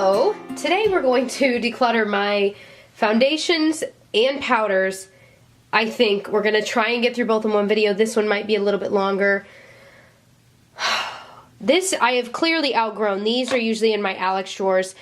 So, today we're going to declutter my foundations and powders. I think we're going to try and get through both in one video. This one might be a little bit longer. This, I have clearly outgrown. These are usually in my Alex drawers.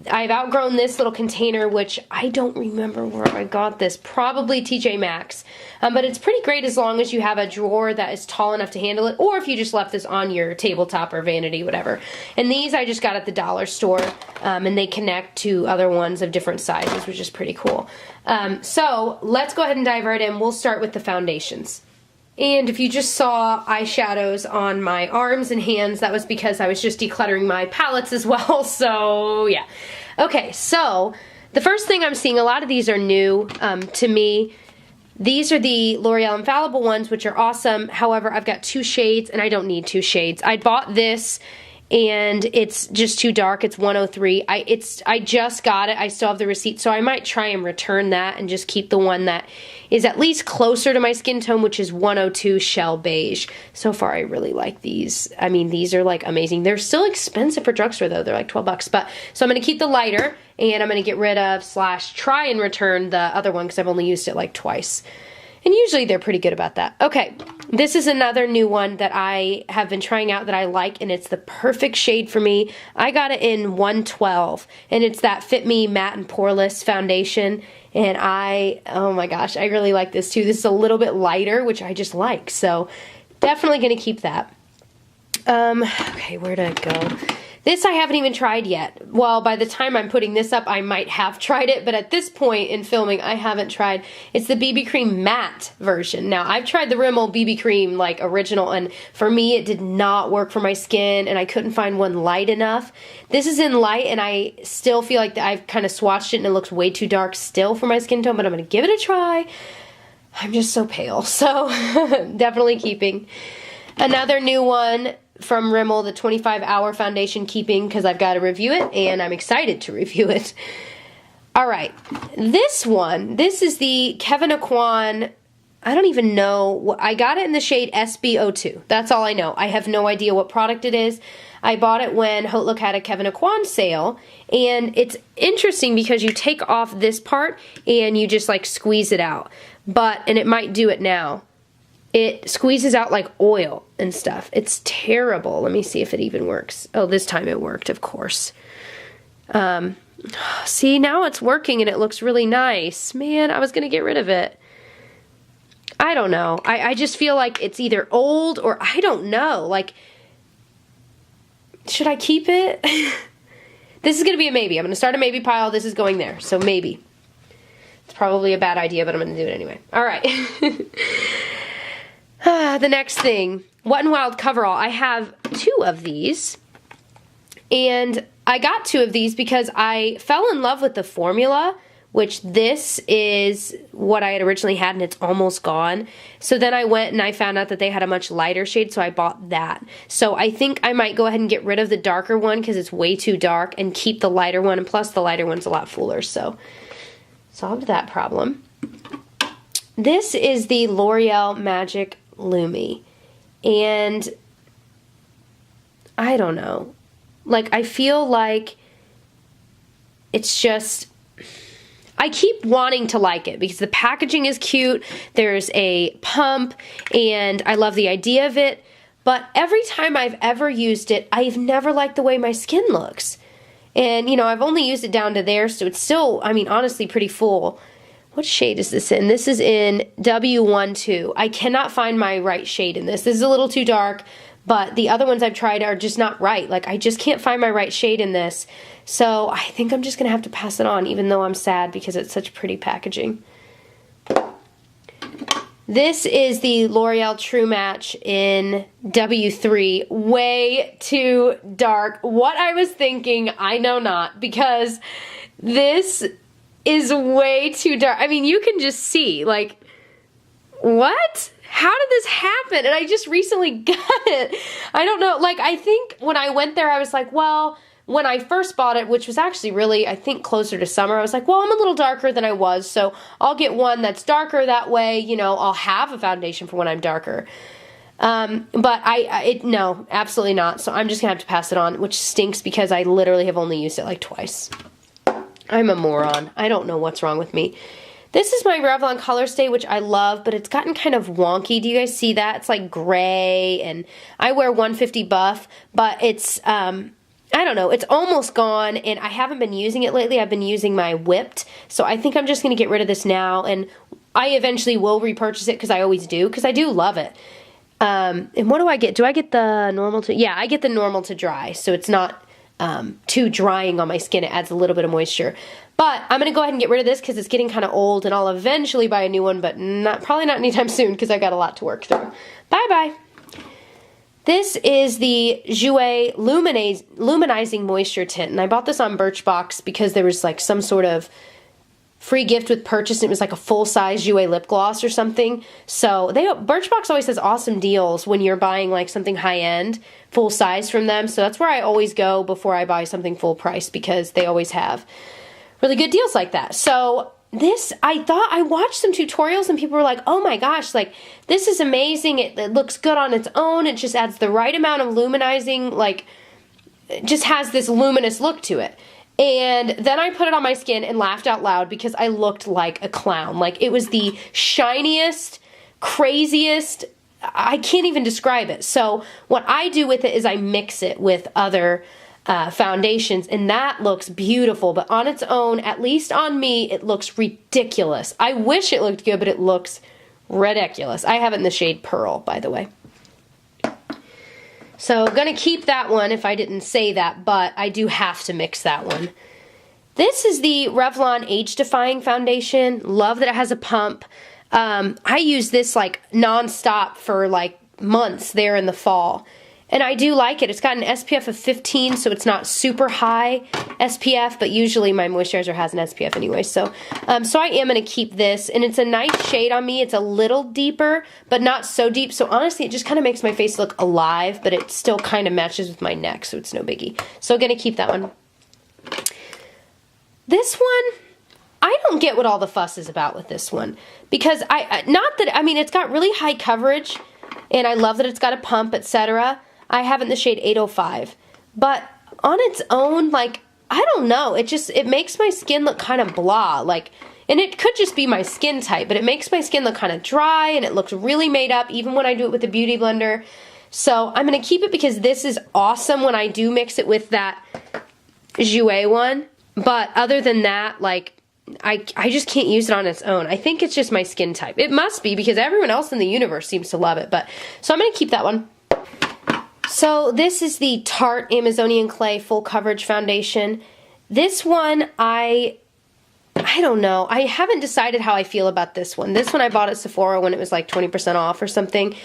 I've outgrown this little container, which I don't remember where I got this. Probably TJ Maxx. But it's pretty great as long as you have a drawer that is tall enough to handle it, or if you just left this on your tabletop or vanity, whatever. And these I just got at the dollar store, and they connect to other ones of different sizes, which is pretty cool. So let's go ahead and dive right in. We'll start with the foundations. And if you just saw eyeshadows on my arms and hands, that was because I was just decluttering my palettes as well, so yeah. Okay, so the first thing I'm seeing, a lot of these are new to me. These are the L'Oreal Infallible ones, which are awesome. However, I've got two shades, and I don't need two shades. I bought this, and it's just too dark. It's 103. I just got it. I still have the receipt, so I might try and return that and just keep the one that is at least closer to my skin tone, which is 102 Shell Beige. So far, I really like these. I mean, these are like amazing. They're still expensive for drugstore though. They're like 12 bucks. But so I'm going to keep the lighter, and I'm going to get rid of / try and return the other one because I've only used it like twice. And usually they're pretty good about that. Okay, this is another new one that I have been trying out that I like, and it's the perfect shade for me. I got it in 112, and it's that Fit Me Matte and Poreless foundation. And oh my gosh, I really like this too. This is a little bit lighter, which I just like. So definitely going to keep that. Okay, where did it go? This I haven't even tried yet. Well, by the time I'm putting this up, I might have tried it, but at this point in filming, I haven't tried. It's the BB Cream Matte version. Now, I've tried the Rimmel BB Cream, like, original, and for me, it did not work for my skin, and I couldn't find one light enough. This is in light, and I still feel like I've kind of swatched it, and it looks way too dark still for my skin tone, but I'm going to give it a try. I'm just so pale, so definitely keeping. Another new one from Rimmel, the 25-hour foundation, keeping because I've got to review it, and I'm excited to review it. Alright, this one, this is the Kevyn Aucoin, I don't even know, I got it in the shade SB02. That's all I know. I have no idea what product it is. I bought it when Haute Look had a Kevyn Aucoin sale, and it's interesting because you take off this part and you just like squeeze it out. And it might do it now. It squeezes out like oil and stuff. It's terrible. Let me see if it even works. Oh, this time it worked, of course. See, now it's working and it looks really nice. Man, I was going to get rid of it. I don't know. I just feel like it's either old or I don't know. Like, should I keep it? This is going to be a maybe. I'm going to start a maybe pile. This is going there. So maybe. It's probably a bad idea, but I'm going to do it anyway. All right. The next thing, Wet n Wild Coverall. I have 2 of these, and I got 2 of these because I fell in love with the formula, which this is what I had originally had, and it's almost gone. So then I went and I found out that they had a much lighter shade, so I bought that. So I think I might go ahead and get rid of the darker one because it's way too dark and keep the lighter one, and plus the lighter one's a lot fuller, so solved that problem. This is the L'Oreal Magic Lumi, and I don't know, like, I feel like it's just, I keep wanting to like it because the packaging is cute, there's a pump, and I love the idea of it, but every time I've ever used it, I've never liked the way my skin looks. And, you know, I've only used it down to there, so it's still, I mean, honestly pretty full. What shade is this in? This is in W12. I cannot find my right shade in this. This is a little too dark, but the other ones I've tried are just not right. Like, I just can't find my right shade in this. So I think I'm just going to have to pass it on, even though I'm sad because it's such pretty packaging. This is the L'Oreal True Match in W3. Way too dark. What I was thinking, I know not, because this is way too dark. I mean, you can just see, like, what? How did this happen? And I just recently got it. I don't know. Like, I think when I went there, I was like, well, when I first bought it, which was actually really, I think, closer to summer, I was like, well, I'm a little darker than I was, so I'll get one that's darker. That way, you know, I'll have a foundation for when I'm darker. But no, absolutely not. So I'm just gonna have to pass it on, which stinks because I literally have only used it like twice. I'm a moron. I don't know what's wrong with me. This is my Revlon Color Stay, which I love, but it's gotten kind of wonky. Do you guys see that? It's like gray, and I wear 150 buff, but it's, I don't know, it's almost gone, and I haven't been using it lately. I've been using my Whipped, so I think I'm just going to get rid of this now, and I eventually will repurchase it, because I always do, because I do love it. And what do I get? Do I get the normal to, yeah, I get the normal to dry, so it's not too drying on my skin. It adds a little bit of moisture. But I'm going to go ahead and get rid of this because it's getting kind of old, and I'll eventually buy a new one, but probably not anytime soon because I got a lot to work through. Bye-bye. This is the Jouer Luminizing Moisture Tint, and I bought this on Birchbox because there was like some sort of free gift with purchase, and it was like a full-size Jouer lip gloss or something. So Birchbox always has awesome deals when you're buying like something high-end, full size from them. So that's where I always go before I buy something full price because they always have really good deals like that. So this, I watched some tutorials and people were like, oh my gosh, like this is amazing. It looks good on its own. It just adds the right amount of luminizing, like it just has this luminous look to it. And then I put it on my skin and laughed out loud because I looked like a clown. Like it was the shiniest, craziest, I can't even describe it. So what I do with it is I mix it with other foundations, and that looks beautiful, but on its own, at least on me, it looks ridiculous. I wish it looked good, but it looks ridiculous. I have it in the shade Pearl, by the way. So I'm going to keep that one if I didn't say that, but I do have to mix that one. This is the Revlon Age Defying Foundation. Love that it has a pump. I use this like non-stop for like months there in the fall. And I do like it. It's got an SPF of 15, so it's not super high SPF, but usually my moisturizer has an SPF anyway. So so I am going to keep this, and it's a nice shade on me. It's a little deeper, but not so deep. So honestly, it just kind of makes my face look alive, but it still kind of matches with my neck, so it's no biggie. So I'm going to keep that one. This one, I don't get what all the fuss is about with this one, because I mean, it's got really high coverage, and I love that it's got a pump, etc. I have it in the shade 805, but on its own, like, I don't know, it makes my skin look kind of blah, like, and it could just be my skin type, but it makes my skin look kind of dry, and it looks really made up, even when I do it with a beauty blender. So I'm going to keep it because this is awesome when I do mix it with that Jouer one, but other than that, like, I just can't use it on its own. I think it's just my skin type. It must be because everyone else in the universe seems to love it, but, so I'm going to keep that one. So this is the Tarte Amazonian Clay Full Coverage Foundation. This one, I don't know. I haven't decided how I feel about this one. This one I bought at Sephora when it was like 20% off or something.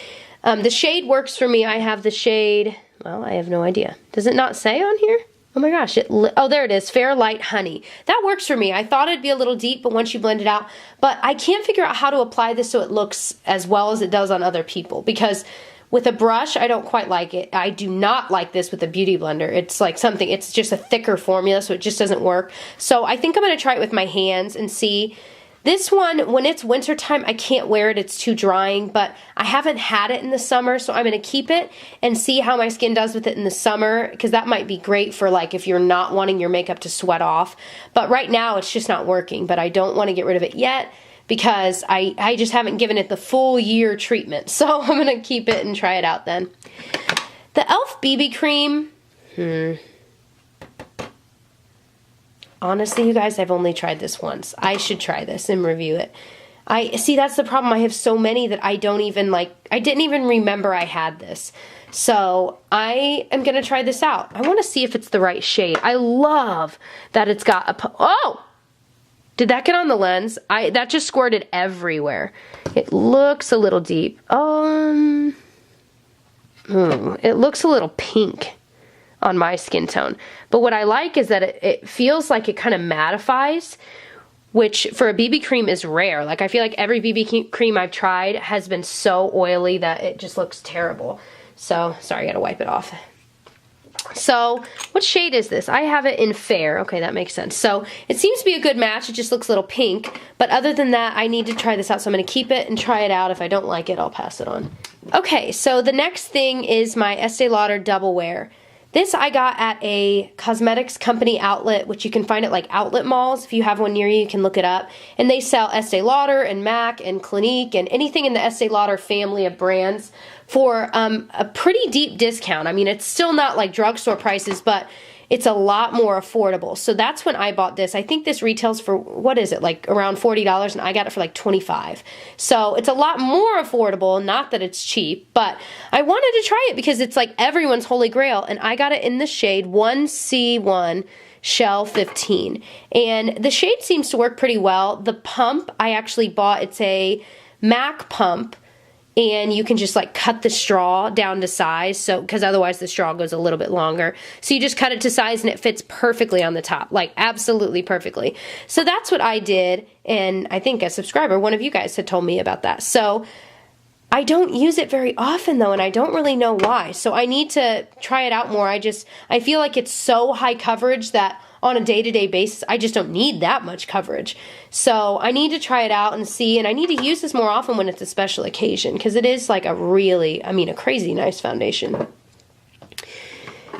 The shade works for me. I have the shade, well, I have no idea. Does it not say on here? Oh my gosh, oh, there it is, Fair Light Honey. That works for me. I thought it'd be a little deep, but once you blend it out, but I can't figure out how to apply this so it looks as well as it does on other people, because with a brush, I don't quite like it. I do not like this with a beauty blender. It's like something, it's just a thicker formula, so it just doesn't work. So I think I'm going to try it with my hands and see. This one, when it's wintertime, I can't wear it. It's too drying, but I haven't had it in the summer, so I'm going to keep it and see how my skin does with it in the summer, because that might be great for like if you're not wanting your makeup to sweat off. But right now, it's just not working, but I don't want to get rid of it yet, because I just haven't given it the full year treatment. So I'm going to keep it and try it out then. The e.l.f. BB cream. Honestly, you guys, I've only tried this once. I should try this and review it. See, that's the problem. I have so many that I don't even like. I didn't even remember I had this. So I am going to try this out. I want to see if it's the right shade. I love that it's got a... Oh! Did that get on the lens? That just squirted everywhere. It looks a little deep. It looks a little pink on my skin tone. But what I like is that it feels like it kind of mattifies, which for a BB cream is rare. Like I feel like every BB cream I've tried has been so oily that it just looks terrible. So, sorry, I gotta wipe it off. So, what shade is this? I have it in Fair. Okay, that makes sense. So, it seems to be a good match. It just looks a little pink. But other than that, I need to try this out. So, I'm going to keep it and try it out. If I don't like it, I'll pass it on. Okay, so the next thing is my Estee Lauder Double Wear. This I got at a cosmetics company outlet, which you can find at like outlet malls. If you have one near you, you can look it up. And they sell Estee Lauder and MAC and Clinique and anything in the Estee Lauder family of brands for a pretty deep discount. I mean, it's still not like drugstore prices, but it's a lot more affordable. So that's when I bought this. I think this retails for, what is it, like around $40, and I got it for like $25. So it's a lot more affordable, not that it's cheap, but I wanted to try it because it's like everyone's holy grail, and I got it in the shade 1C1 Shell 15. And the shade seems to work pretty well. The pump I actually bought, it's a MAC pump, and you can just like cut the straw down to size, so because otherwise the straw goes a little bit longer. So you just cut it to size and it fits perfectly on the top, like absolutely perfectly. So that's what I did, and I think a subscriber, one of you guys, had told me about that. So I don't use it very often though, and I don't really know why. So I need to try it out more. I feel like it's so high coverage that on a day-to-day basis, I just don't need that much coverage. So I need to try it out and see, and I need to use this more often when it's a special occasion, because it is like a really, I mean, a crazy nice foundation.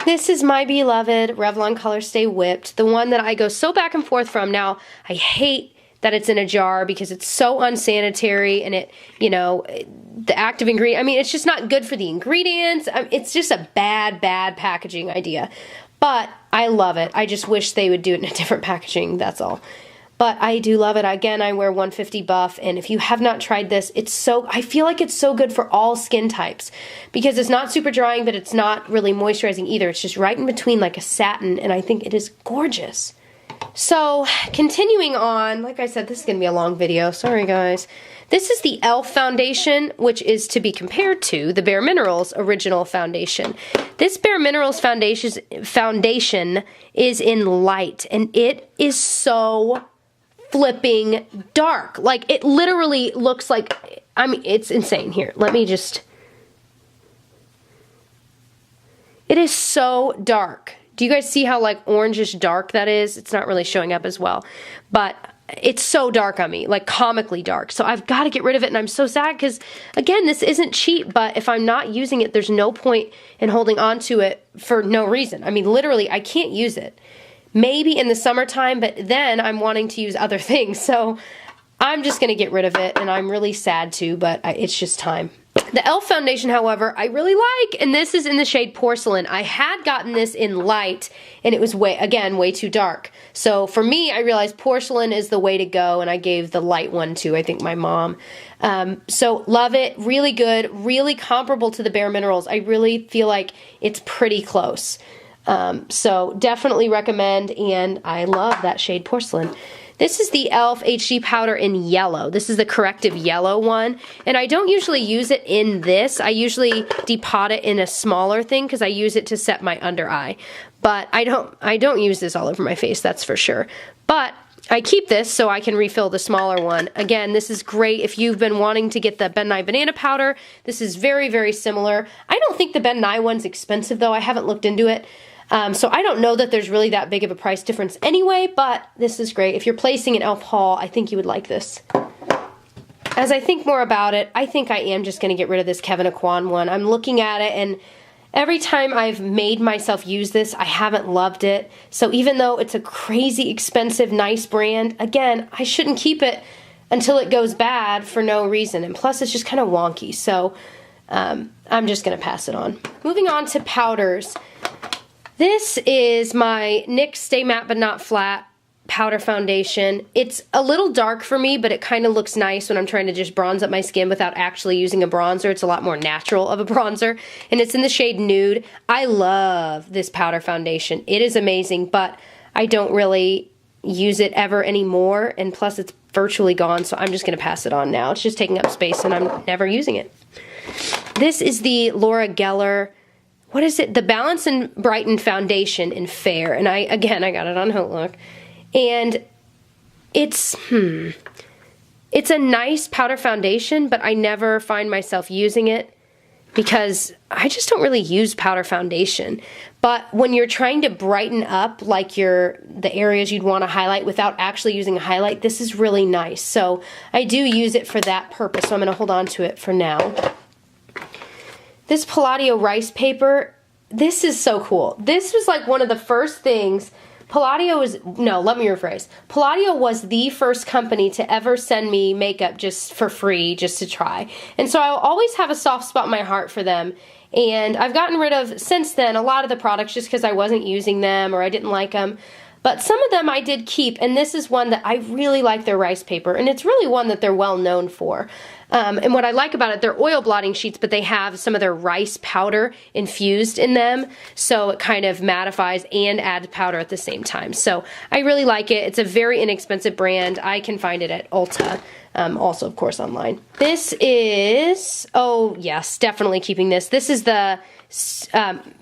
This is my beloved Revlon Color Stay Whipped, the one that I go so back and forth from. Now, I hate that it's in a jar because it's so unsanitary, and it, you know, the active ingredient, I mean, it's just not good for the ingredients. It's just a bad packaging idea. But I love it. I just wish they would do it in a different packaging, that's all. But I do love it. Again, I wear 150 buff, and if you have not tried this, I feel like it's so good for all skin types because it's not super drying, but it's not really moisturizing either. It's just right in between like a satin, and I think it is gorgeous. So, continuing on, like I said, this is going to be a long video. Sorry, guys. This is the e.l.f. foundation, which is to be compared to the Bare Minerals original foundation. This Bare Minerals foundation is in light, and it is so flipping dark. Like, it literally looks like, I mean, it's insane. Here, let me just... It is so dark. Do you guys see how like orangish dark that is? It's not really showing up as well, but it's so dark on me, like comically dark. So I've got to get rid of it, and I'm so sad because, again, this isn't cheap, but if I'm not using it, there's no point in holding on to it for no reason. I mean, literally, I can't use it. Maybe in the summertime, but then I'm wanting to use other things, so I'm just going to get rid of it, and I'm really sad too, but it's just time. The e.l.f. foundation, however, I really like, and this is in the shade Porcelain. I had gotten this in light, and it was way too dark. So for me, I realized Porcelain is the way to go, and I gave the light one to, I think, my mom. So love it, really good, really comparable to the Bare Minerals. I really feel like it's pretty close. So definitely recommend, and I love that shade Porcelain. This is the e.l.f. HD powder in yellow. This is the corrective yellow one, and I don't usually use it in this. I usually depot it in a smaller thing because I use it to set my under eye. But I don't use this all over my face, that's for sure. But I keep this so I can refill the smaller one. Again, this is great if you've been wanting to get the Ben Nye Banana Powder. This is very similar. I don't think the Ben Nye one's expensive though. I haven't looked into it. So I don't know that there's really that big of a price difference anyway, but this is great. If you're placing an e.l.f. haul, I think you would like this. As I think more about it, I think I am just going to get rid of this Kevyn Aucoin one. I'm looking at it, and every time I've made myself use this, I haven't loved it. So even though it's a crazy expensive, nice brand, again, I shouldn't keep it until it goes bad for no reason. And plus, it's just kind of wonky. So I'm just going to pass it on. Moving on to powders. This is my NYX Stay Matte But Not Flat powder foundation. It's a little dark for me, but it kind of looks nice when I'm trying to just bronze up my skin without actually using a bronzer. It's a lot more natural of a bronzer, and it's in the shade Nude. I love this powder foundation. It is amazing, but I don't really use it ever anymore, and plus it's virtually gone, so I'm just going to pass it on now. It's just taking up space, and I'm never using it. This is the Laura Geller, what is it? The Balance and Brighten Foundation in Fair. And I got it on HauteLook. And it's a nice powder foundation, but I never find myself using it because I just don't really use powder foundation. But when you're trying to brighten up like the areas you'd want to highlight without actually using a highlight, this is really nice. So I do use it for that purpose, so I'm going to hold on to it for now. This Palladio rice paper, this is so cool. This was like one of the first things. Palladio was, no, let me rephrase. Palladio was the first company to ever send me makeup just for free, just to try. And so I'll always have a soft spot in my heart for them. And I've gotten rid of, since then, a lot of the products just because I wasn't using them or I didn't like them. But some of them I did keep, and this is one that I really like, their rice paper, and it's really one that they're well known for. And what I like about it, they're oil blotting sheets, but they have some of their rice powder infused in them, so it kind of mattifies and adds powder at the same time. So I really like it. It's a very inexpensive brand. I can find it at Ulta, also, of course, online. This is, oh yes, definitely keeping this. This is the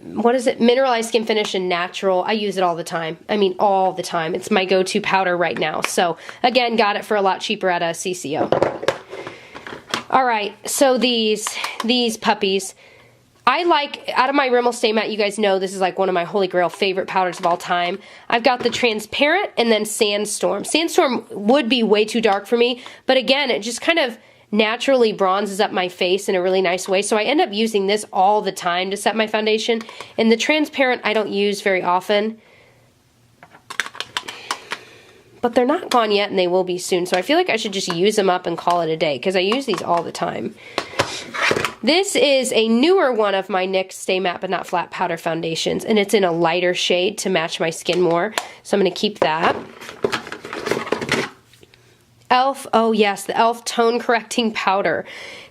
what is it? Mineralized Skin Finish and Natural. I use it all the time. I mean, all the time. It's my go-to powder right now. So, again, got it for a lot cheaper at a CCO. All right, so these puppies. I like, out of my Rimmel Stay Matte, you guys know this is like one of my holy grail favorite powders of all time. I've got the Transparent and then Sandstorm. Sandstorm would be way too dark for me, but again, it just kind of naturally bronzes up my face in a really nice way. So I end up using this all the time to set my foundation. And the Transparent I don't use very often. But they're not gone yet and they will be soon. So I feel like I should just use them up and call it a day because I use these all the time. This is a newer one of my NYX Stay Matte But Not Flat powder foundations. And it's in a lighter shade to match my skin more. So I'm going to keep that. e.l.f. Oh yes, the e.l.f. Tone Correcting Powder.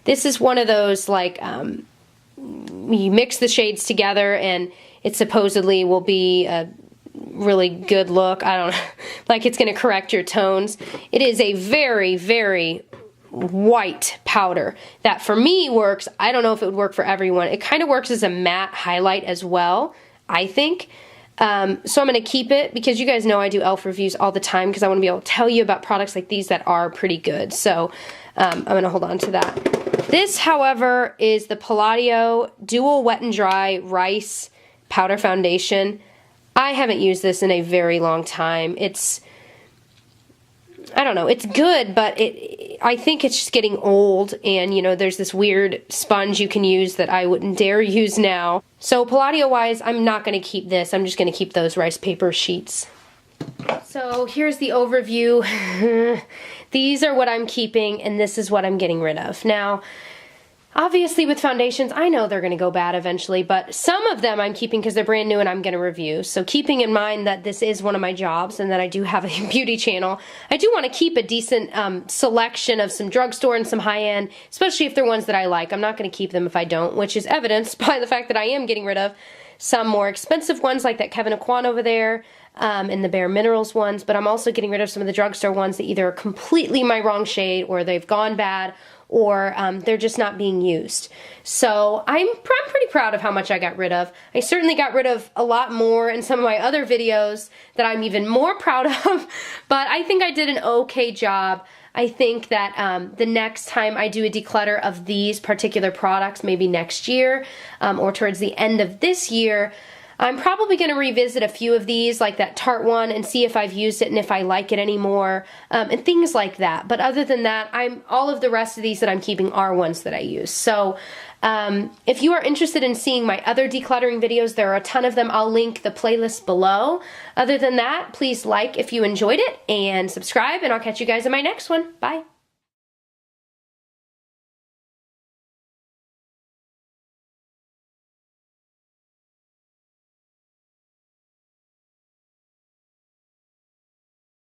This is one of those, like, you mix the shades together and it supposedly will be a really good look. I don't know, like it's going to correct your tones. It is a very, very white powder that for me works. I don't know if it would work for everyone. It kind of works as a matte highlight as well, I think. So I'm going to keep it because you guys know I do e.l.f. reviews all the time because I want to be able to tell you about products like these that are pretty good. So I'm going to hold on to that. This, however, is the Palladio Dual Wet and Dry Rice Powder Foundation. I haven't used this in a very long time. It's, I don't know, it's good, but I think it's just getting old, and you know, there's this weird sponge you can use that I wouldn't dare use now. So Palladio-wise, I'm not going to keep this. I'm just going to keep those rice paper sheets. So here's the overview. These are what I'm keeping, and this is what I'm getting rid of. Now, obviously with foundations, I know they're going to go bad eventually, but some of them I'm keeping because they're brand new and I'm going to review. So keeping in mind that this is one of my jobs and that I do have a beauty channel, I do want to keep a decent selection of some drugstore and some high-end, especially if they're ones that I like. I'm not going to keep them if I don't, which is evidenced by the fact that I am getting rid of some more expensive ones like that Kevyn Aucoin over there, and the Bare Minerals ones, but I'm also getting rid of some of the drugstore ones that either are completely my wrong shade or they've gone bad or they're just not being used. So I'm pretty proud of how much I got rid of. I certainly got rid of a lot more in some of my other videos that I'm even more proud of, but I think I did an okay job. I think that the next time I do a declutter of these particular products, maybe next year or towards the end of this year, I'm probably going to revisit a few of these, like that Tarte one, and see if I've used it and if I like it anymore, and things like that. But other than that, all of the rest of these that I'm keeping are ones that I use. So if you are interested in seeing my other decluttering videos, there are a ton of them. I'll link the playlist below. Other than that, please like if you enjoyed it and subscribe, and I'll catch you guys in my next one. Bye.